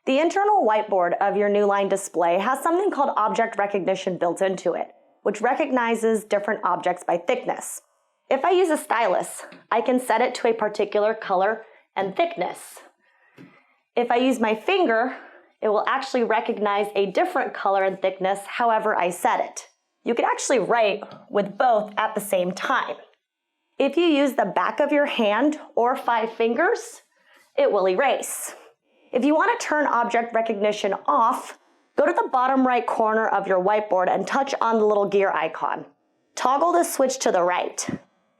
The internal whiteboard of your Newline display has something called object recognition built into it, which recognizes different objects by thickness. If I use a stylus, I can set it to a particular color and thickness. If I use my finger, it will actually recognize a different color and thickness however I set it. You could actually write with both at the same time. If you use the back of your hand or 5 fingers, it will erase. If you want to turn object recognition off, go to the bottom right corner of your whiteboard and touch on the little gear icon. Toggle the switch to the right.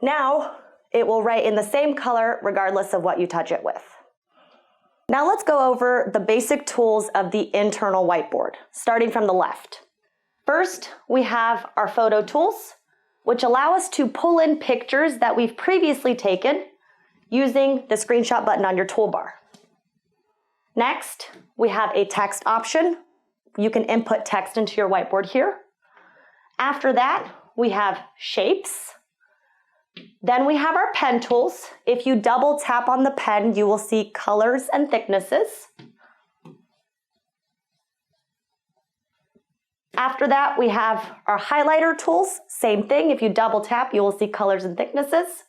Now, it will write in the same color regardless of what you touch it with. Now let's go over the basic tools of the internal whiteboard, starting from the left. First, we have our photo tools, which allow us to pull in pictures that we've previously taken using the screenshot button on your toolbar. Next, we have a text option. You can input text into your whiteboard here. After that, we have shapes. Then we have our pen tools. If you double tap on the pen, you will see colors and thicknesses. After that, we have our highlighter tools. Same thing, if you double tap, you will see colors and thicknesses.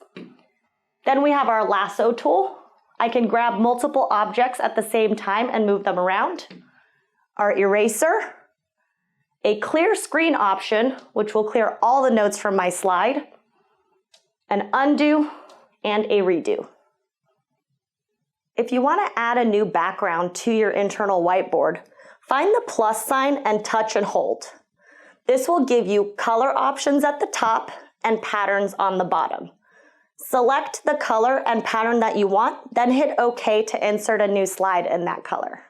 Then we have our lasso tool. I can grab multiple objects at the same time and move them around. Our eraser, a clear screen option, which will clear all the notes from my slide, an undo, and a redo. If you want to add a new background to your internal whiteboard, find the plus sign and touch and hold. This will give you color options at the top and patterns on the bottom. Select the color and pattern that you want, then hit OK to insert a new slide in that color.